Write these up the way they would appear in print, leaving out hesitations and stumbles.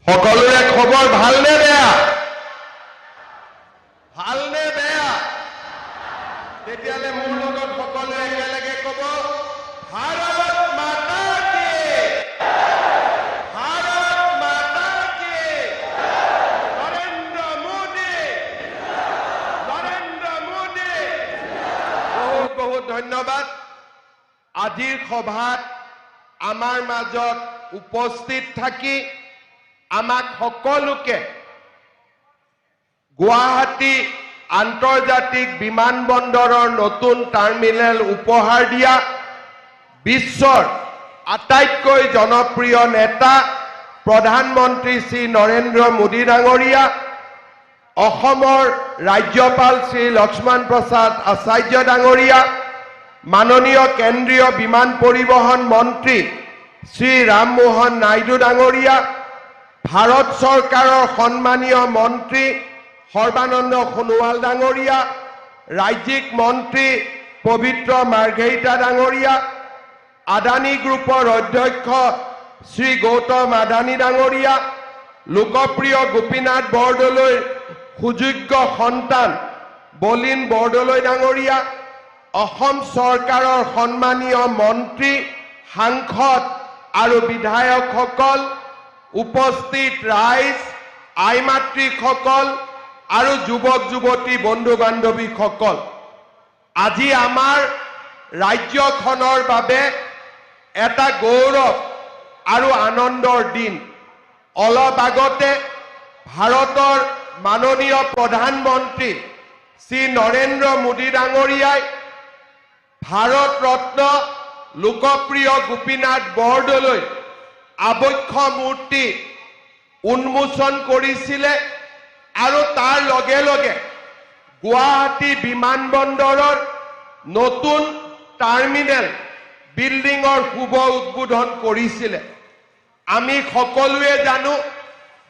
সকলোৰে খবৰ ভালনে বেয়া? ভালনে বেয়া? তেতিয়ালে মোৰ লগত সকলোৱে একেলগে ক'ব, ভাৰত মাতা কি, ভাৰত মাতা কি, নৰেন্দ্ৰ মোদী, নৰেন্দ্ৰ মোদী। বহুত বহুত ধন্যবাদ। আজিৰ সভাত আমাৰ মাজত উপস্থিত থাকি আমাক সকলোকে গুৱাহাটী আন্তৰ্জাতিক বিমানবন্দৰৰ নতুন টাৰ্মিনেল উপহাৰ দিয়া বিশ্বৰ আটাইতকৈ জনপ্ৰিয় নেতা প্ৰধানমন্ত্ৰী শ্ৰী নৰেন্দ্ৰ মোদী ডাঙৰীয়া, অসমৰ ৰাজ্যপাল শ্ৰী লক্ষ্মণ প্ৰসাদ আচাৰ্য ডাঙৰীয়া, মাননীয় কেন্দ্ৰীয় বিমান পৰিবহণ মন্ত্ৰী শ্ৰী ৰামমোহন নাইডু ডাঙৰীয়া, ভাৰত চৰকাৰৰ সন্মানীয় মন্ত্ৰী সৰ্বানন্দ সোণোৱাল ডাঙৰীয়া, ৰাজ্যিক মন্ত্ৰী পবিত্ৰ মাৰ্ঘেৰিটা ডাঙৰীয়া, আদানী গ্ৰুপৰ অধ্যক্ষ শ্ৰী গৌতম আদানী ডাঙৰীয়া, লোকপ্ৰিয় গোপীনাথ বৰদলৈৰ সুযোগ্য সন্তান বলীন বৰদলৈ ডাঙৰীয়া, অসম চৰকাৰৰ সন্মানীয় মন্ত্ৰী, সাংসদ আৰু বিধায়কসকল, উপস্থিত ৰাইজ, আই মাতৃসকল আৰু যুৱক যুৱতী বন্ধু বান্ধৱীসকল, আজি আমাৰ ৰাজ্যখনৰ বাবে এটা গৌৰৱ আৰু আনন্দৰ দিন। অলপ আগতে ভাৰতৰ মাননীয় প্ৰধানমন্ত্ৰী শ্ৰী নৰেন্দ্ৰ মোদী ডাঙৰীয়াই ভাৰত ৰত্ন লোকপ্ৰিয় গোপীনাথ বৰদলৈ আবক্ষ মূৰ্তি উন্মোচন কৰিছিলে আৰু তাৰ লগে লগে গুৱাহাটী বিমানবন্দৰৰ নতুন টাৰ্মিনেল বিল্ডিঙৰ শুভ উদ্বোধন কৰিছিলে। আমি সকলোৱে জানো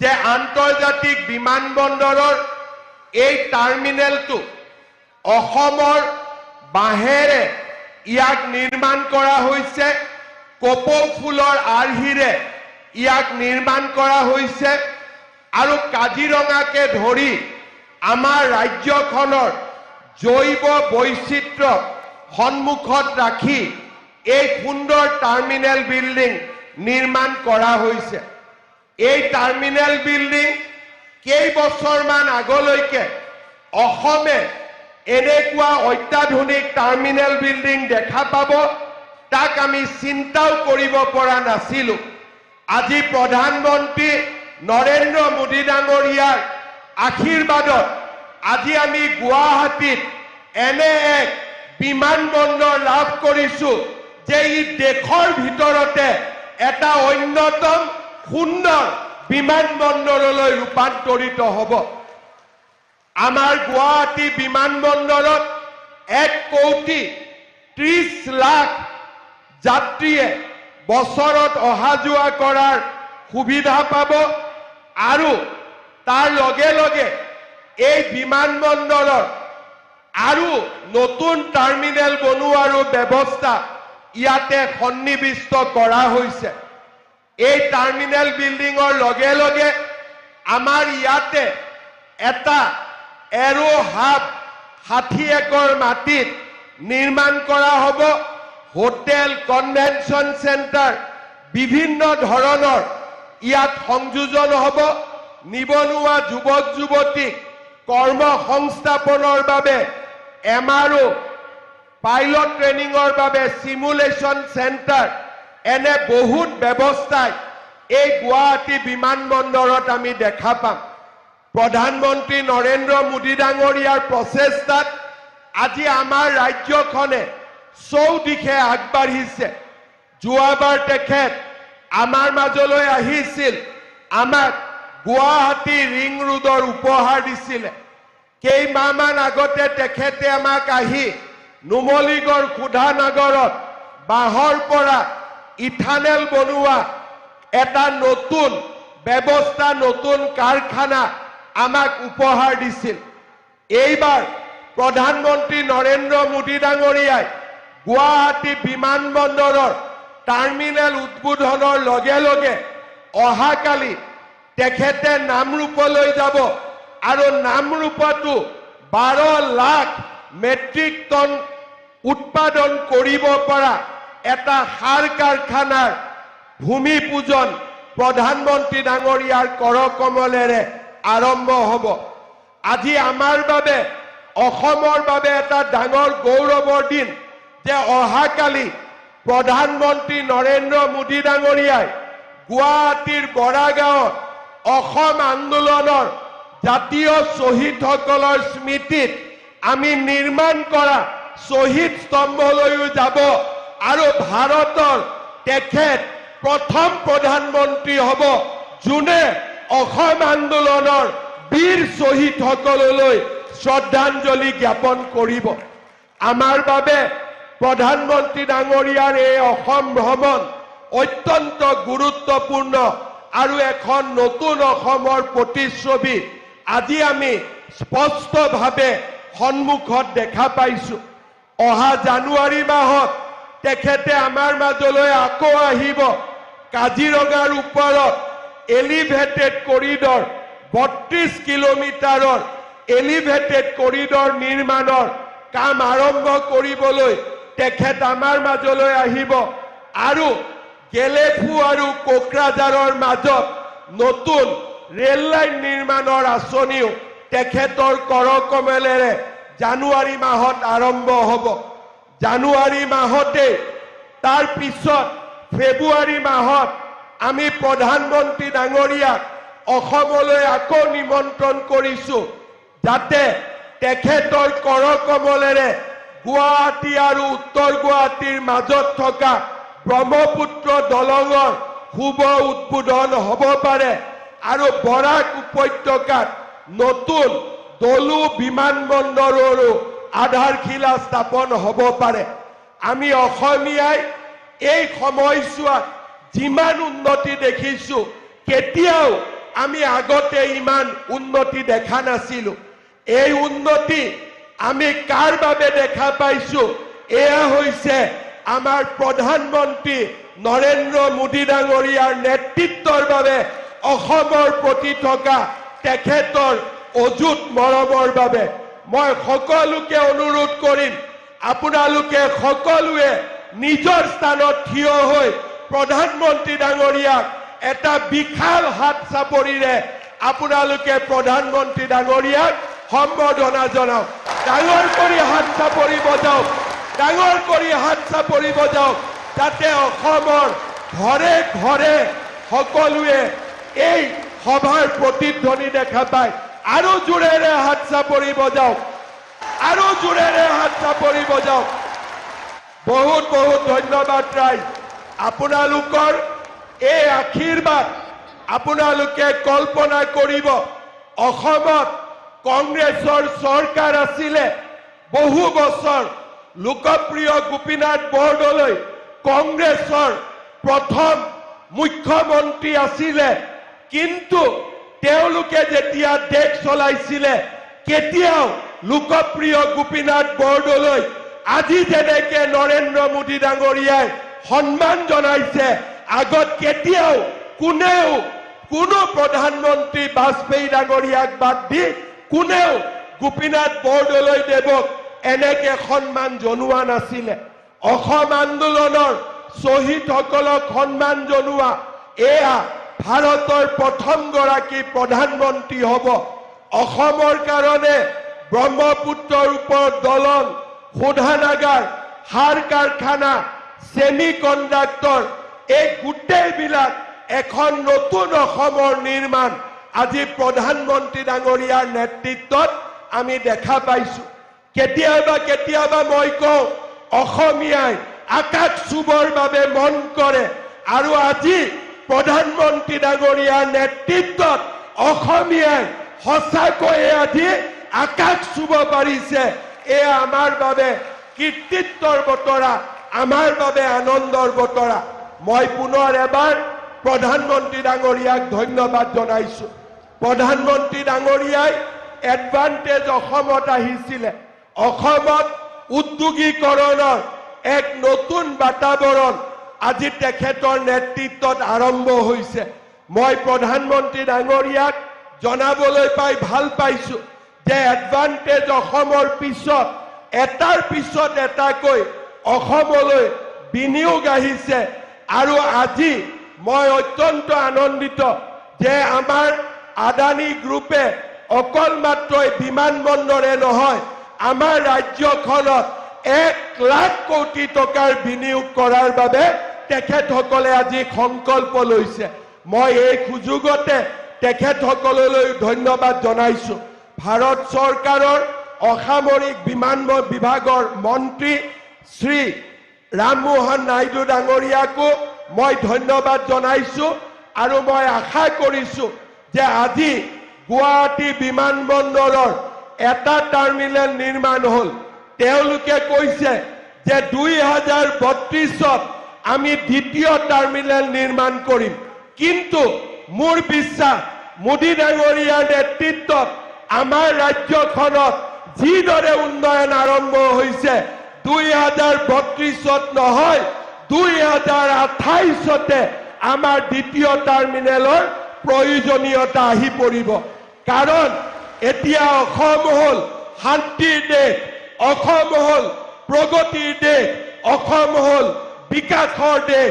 যে আন্তৰ্জাতিক বিমানবন্দৰৰ এই টাৰ্মিনেলটো অসমৰ বাঁহেৰে ইয়াক নিৰ্মাণ কৰা হৈছে, কপৌ ফুলৰ আৰ্হিৰে ইয়াক নিৰ্মাণ কৰা হৈছে আৰু কাজিৰঙাকে ধৰি আমাৰ ৰাজ্যখনৰ জৈৱ বৈচিত্ৰ্য সন্মুখত ৰাখি এই সুন্দৰ টাৰ্মিনেল বিল্ডিং নিৰ্মাণ কৰা হৈছে। এই টাৰ্মিনেল বিল্ডিং কেইবছৰমান আগলৈকে অসমে এনেকুৱা অত্যাধুনিক টাৰ্মিনেল বিল্ডিং দেখা পাব তাক আমি চিন্তাও কৰিব পৰা নাছিলোঁ। আজি প্ৰধানমন্ত্ৰী নৰেন্দ্ৰ মোদী ডাঙৰীয়াৰ আশীৰ্বাদত আজি আমি গুৱাহাটীত এনে এক বিমানবন্দৰ লাভ কৰিছোঁ যে ই দেশৰ ভিতৰতে এটা অন্যতম সুন্দৰ বিমানবন্দৰলৈ ৰূপান্তৰিত হ'ব। আমাৰ গুৱাহাটী বিমানবন্দৰত 1,30,00,000 যাত্ৰীয়ে বছৰত অহা যোৱা কৰাৰ সুবিধা পাব আৰু তাৰ লগে লগে এই বিমানবন্দৰৰ আৰু নতুন টাৰ্মিনেল বনোৱাৰো ব্যৱস্থা ইয়াতে সন্নিৱিষ্ট কৰা হৈছে। এই টাৰ্মিনেল বিল্ডিঙৰ লগে লগে আমাৰ ইয়াতে এটা এৰো হাব 60 একৰ মাটিত নিৰ্মাণ কৰা হ'ব। হোটেল, কনভেনশ্যন চেণ্টাৰ বিভিন্ন ধৰণৰ ইয়াত সংযোজন হ'ব। নিবনুৱা যুৱক যুৱতীক কৰ্ম সংস্থাপনৰ বাবে MRO, পাইলট ট্ৰেইনিঙৰ বাবে সিমুলেশ্যন চেণ্টাৰ, এনে বহুত ব্যৱস্থাই এই গুৱাহাটী বিমানবন্দৰত আমি দেখা পাম। প্ৰধানমন্ত্ৰী নৰেন্দ্ৰ মোদী ডাঙৰীয়াৰ প্ৰচেষ্টাত আজি আমাৰ ৰাজ্যখনে চৌদিশে আগবাঢ়িছে। যোৱাবাৰ তেখেত আমাৰ মাজলৈ আহিছিল, আমাক গুৱাহাটী ৰিং ৰোডৰ উপহাৰ দিছিলে। কেইমাহমান আগতে তেখেতে আমাক আহি নুমলীগড় সুধানগৰত বাঁহৰ পৰা ইথানেল বনোৱা এটা নতুন ব্যৱস্থা, নতুন কাৰখানা আমাক উপহাৰ দিছিল। এইবাৰ প্ৰধানমন্ত্ৰী নৰেন্দ্ৰ মোদী ডাঙৰীয়াই গুৱাহাটী বিমানবন্দৰৰ টাৰ্মিনেল উদ্বোধনৰ লগে লগে অহাকালি তেখেতে নামৰূপলৈ যাব আৰু নামৰূপতো 12 লাখ মেট্ৰিক টন উৎপাদন কৰিব পৰা এটা সাৰ কাৰখানাৰ ভূমি পূজন প্ৰধানমন্ত্ৰী ডাঙৰীয়াৰ কৰকমলেৰে আৰম্ভ হ'ব। আজি আমাৰ বাবে অসমৰ বাবে এটা ডাঙৰ গৌৰৱৰ দিন যে অহাকালি প্ৰধানমন্ত্ৰী নৰেন্দ্ৰ মোদী ডাঙৰীয়াই গুৱাহাটীৰ বৰাগাঁৱত অসম আন্দোলনৰ জাতীয় শ্বহীদসকলৰ স্মৃতিত আমি নিৰ্মাণ কৰা শ্বহীদ স্তম্ভলৈও যাব আৰু ভাৰতৰ তেখেত প্ৰথম প্ৰধানমন্ত্ৰী হ'ব যোনে অসম আন্দোলনৰ বীৰ শ্বহীদসকললৈ শ্ৰদ্ধাঞ্জলি জ্ঞাপন কৰিব। আমাৰ বাবে প্ৰধানমন্ত্ৰী ডাঙৰীয়াৰ এই অসম ভ্ৰমণ অত্যন্ত গুৰুত্বপূৰ্ণ আৰু এখন নতুন অসমৰ প্ৰতিচ্ছবি আজি আমি স্পষ্টভাৱে সন্মুখত দেখা পাইছো। অহা জানুৱাৰী মাহত তেখেতে আমাৰ মাজলৈ আকৌ আহিব। কাজিৰঙাৰ ওপৰত এলিভেটেড কৰিডৰ 32 কিলোমিটাৰৰ এলিভেটেড কৰিডৰ নিৰ্মাণৰ কাম আৰম্ভ কৰিবলৈ তেখেত আমাৰ মাজলৈ আহিব আৰু গেলেফু আৰু কোকৰাঝাৰৰ মাজত নতুন ৰেল লাইন নিৰ্মাণৰ আঁচনিও তেখেতৰ কৰকমলেৰে জানুৱাৰী মাহত আৰম্ভ হ'ব। জানুৱাৰী মাহতে তাৰ পিছত ফেব্ৰুৱাৰী মাহত আমি প্ৰধানমন্ত্ৰী ডাঙৰীয়াক অসমলৈ আকৌ নিমন্ত্ৰণ কৰিছো যাতে তেখেতৰ কৰকমলেৰে গুৱাহাটী আৰু উত্তৰ গুৱাহাটীৰ মাজত থকা ব্ৰহ্মপুত্ৰ দলঙৰ শুভ উদ্বোধন হ'ব পাৰে আৰু বৰাক উপত্যকাত নতুন দলু বিমানবন্দৰৰো আধাৰশিলা স্থাপন হ'ব পাৰে। আমি অসমীয়াই এই সময়ছোৱাত যিমান উন্নতি দেখিছো কেতিয়াও আমি আগতে ইমান উন্নতি দেখা নাছিলো। এই উন্নতি আমি কাৰ বাবে দেখা পাইছো? এয়া হৈছে আমাৰ প্ৰধানমন্ত্ৰী নৰেন্দ্ৰ মোদী ডাঙৰীয়াৰ নেতৃত্বৰ বাবে অসমৰ প্ৰতি থকা তেখেতৰ অযুত মৰমৰ বাবে। মই সকলোকে অনুৰোধ কৰিম আপোনালোকে সকলোৱে নিজৰ স্থানত থিয় হৈ প্ৰধানমন্ত্ৰী ডাঙৰীয়াক এটা বিশাল হাত চাপৰিৰে আপোনালোকে প্ৰধানমন্ত্ৰী ডাঙৰীয়াক সম্বৰ্ধনা জনাওক। ডাঙৰ কৰি হাত চাপৰি বজাওক, ডাঙৰ কৰি হাত চাপৰি বজাওক যাতে অসমৰ ঘৰে ঘৰে সকলোৱে এই সভাৰ প্ৰতিধ্বনি দেখা পায়। আৰু জোৰেৰে হাত চাপৰি বজাওক, আৰু জোৰেৰে হাত চাপৰি বজাওক। বহুত বহুত ধন্যবাদ ৰাইজ। আপোনালোকৰ এই আশীৰ্বাদ আপোনালোকে কল্পনা কৰিব অসমত কংগ্ৰেছৰ চৰকাৰ আছিলে বহু বছৰ। লোকপ্ৰিয় গোপীনাথ বৰদলৈ কংগ্ৰেছৰ প্ৰথম মুখ্যমন্ত্ৰী আছিলে, কিন্তু তেওঁলোকে যেতিয়া দেশ চলাইছিলে কেতিয়াও লোকপ্ৰিয় গোপীনাথ বৰদলৈ আজি যেনেকে নৰেন্দ্ৰ মোদী ডাঙৰীয়াই সন্মান জনাইছে আগত কেতিয়াও কোনেও কোনো প্ৰধানমন্ত্ৰী বাজপেয়ী ডাঙৰীয়াক বাদ দি কোনেও গোপীনাথ বৰদলৈ দেৱক এনেকে সন্মান জনোৱা নাছিলে। অসম আন্দোলনৰ শ্বহীদসকলক সন্মান জনোৱা এয়া ভাৰতৰ প্ৰথমগৰাকী প্ৰধানমন্ত্ৰী হ'ব। অসমৰ কাৰণে ব্ৰহ্মপুত্ৰৰ ওপৰত দলং, শোধনাগাৰ, সাৰ কাৰখানা, ছেমি কণ্ডাক্টৰ এই গোটেইবিলাক এখন নতুন অসমৰ নিৰ্মাণ আজি প্ৰধানমন্ত্ৰী ডাঙৰীয়াৰ নেতৃত্বত আমি দেখা পাইছো। কেতিয়াবা কেতিয়াবা মই কওঁ অসমীয়াই আকাশ চুবৰ বাবে মন কৰে আৰু আজি প্ৰধানমন্ত্ৰী ডাঙৰীয়াৰ নেতৃত্বত অসমীয়াই সঁচাকৈয়ে আজি আকাশ চুব পাৰিছে। এয়া আমাৰ বাবে কীৰ্তিত্বৰ বতৰা, আমাৰ বাবে আনন্দৰ বতৰা। মই পুনৰ এবাৰ প্ৰধানমন্ত্ৰী ডাঙৰীয়াক ধন্যবাদ জনাইছো। প্ৰধানমন্ত্ৰী ডাঙৰীয়াই এডভান্টেজ অসমত আহিছিলে। অসমত উদ্যোগীকৰণৰ এক নতুন বাতাবৰণ আজি তেখেতৰ নেতৃত্বত আৰম্ভ হৈছে। মই প্ৰধানমন্ত্ৰী ডাঙৰীয়াক জনাবলৈ পাই ভাল পাইছো যে এডভান্টেজ অসমৰ পিছত এটাৰ পিছত এটাকৈ অসমলৈ বিনিয়োগ আহিছে আৰু আজি মই অত্যন্ত আনন্দিত যে আমাৰ আদানী গ্ৰুপে অকল মাত্ৰ বিমানবন্দৰে নহয় আমাৰ ৰাজ্যখনত 1 লাখ কোটি টকাৰ বিনিয়োগ কৰাৰ বাবে তেখেতসকলে আজি সংকল্প লৈছে মই এই সুযোগতে তেখেতসকললৈ ধন্যবাদ জনাইছো ভাৰত চৰকাৰৰ অসামৰিক বিমান বিভাগৰ মন্ত্ৰী শ্ৰী ৰামমোহন নাইডু ডাঙৰীয়াকো মই ধন্যবাদ জনাইছো আৰু মই আশা কৰিছো যে আজি গুৱাহাটী বিমানবন্দৰৰ এটা টাৰ্মিনেল নিৰ্মাণ হ'ল তেওঁলোকে কৈছে যে 2032ত আমি দ্বিতীয় টাৰ্মিনেল নিৰ্মাণ কৰিম কিন্তু মোৰ বিশ্বাস মোদী ডাঙৰীয়াৰ নেতৃত্বত আমাৰ ৰাজ্যখনত যিদৰে উন্নয়ন আৰম্ভ হৈছে 2032ত নহয় 2028তে আমাৰ দ্বিতীয় টাৰ্মিনেলৰ প্ৰয়োজনীয়তা আহি পৰিব কাৰণ এতিয়া অসম হ'ল শান্তিৰ দেশ অসম হ'ল প্ৰগতিৰ দেশ অসম হ'ল বিকাশৰ দেশ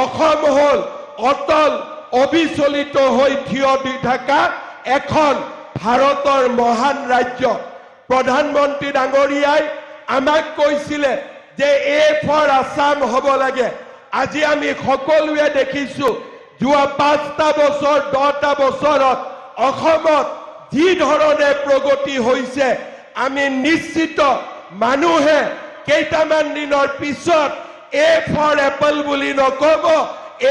অসম হ'ল অটল অবিচলিত হৈ থিয় দি থকা এখন ভাৰতৰ মহান ৰাজ্য প্ৰধানমন্ত্ৰী ডাঙৰীয়াই আমাক কৈছিলে যে এ ফৰ আসাম হ'ব লাগে আজি আমি সকলোৱে দেখিছো যোৱা 5টা বছৰ 10টা বছৰত অসমত যি ধৰণে প্ৰগতি হৈছে আমি নিশ্চিত মানুহে কেইটামান দিনৰ পিছত এ ফৰ এপল বুলি নকব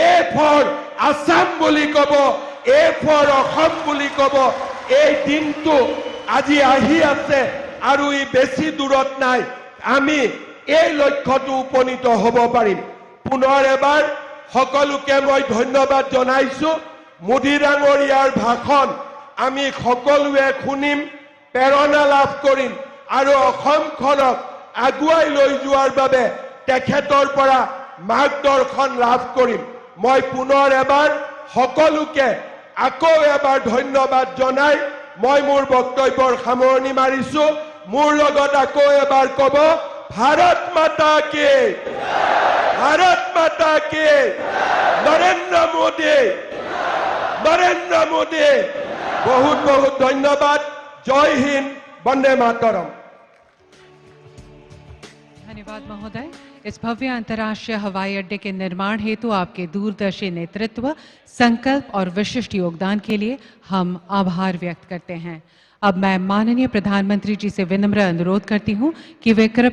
এ ফৰ আসাম বুলি কব এ ফৰ অসম বুলি কব এই দিনটো আজি আহি আছে আৰু ই বেছি দূৰত নাই আমি এই লক্ষ্যটো উপনীত হ'ব পাৰিম পুনৰ এবাৰ সকলোকে মই ধন্যবাদ জনাইছো মোদী ডাঙৰীয়াৰ ভাষণ আমি সকলোৱে শুনিম প্ৰেৰণা লাভ কৰিম আৰু অসমখনক আগুৱাই লৈ যোৱাৰ বাবে তেখেতৰ পৰা মাৰ্গদৰ্শন লাভ কৰিম মই পুনৰ এবাৰ সকলোকে আকৌ এবাৰ ধন্যবাদ জনাই মই মোৰ বক্তব্যৰ সামৰণি মাৰিছো মোৰ লগত আকৌ এবাৰ ক'ব ভাৰত মাতা কি নৰেন্দ্ৰ মোদী বহুত বহুত ধন্যবাদ জয় হিন্দ বন্দে मातरम धन्यवाद महोदय इस भव्य अंतर्राष्ट्रीय हवाई अड्डे के निर्माण हेतु आपके दूरदर्शी नेतृत्व संकल्प और विशिष्ट योगदान के लिए हम आभार व्यक्त करते हैं अब मैं माननीय प्रधानमंत्री जी से विनम्र अनुरोध करती हूं कि वे कृपया